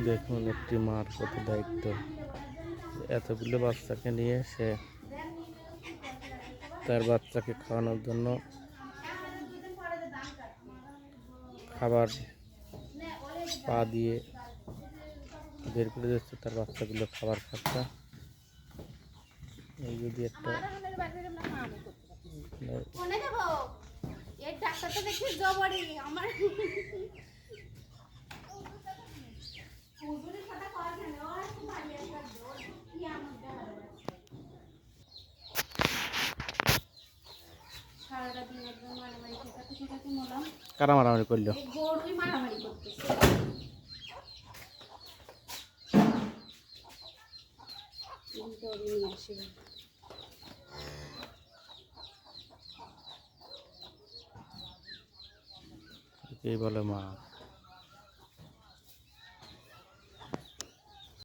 দেখুন একটি মার কত দায়িত্ব, এতগুলো বাচ্চাকে নিয়ে সে তার বাচ্চাকে খাওয়ানোর জন্য খাবার পা দিয়ে বের করে দিচ্ছে, তার বাচ্চাগুলো খাবার খাচ্ছে। এই যদি একটা কারা মারামারি করলো? এই বলে মা।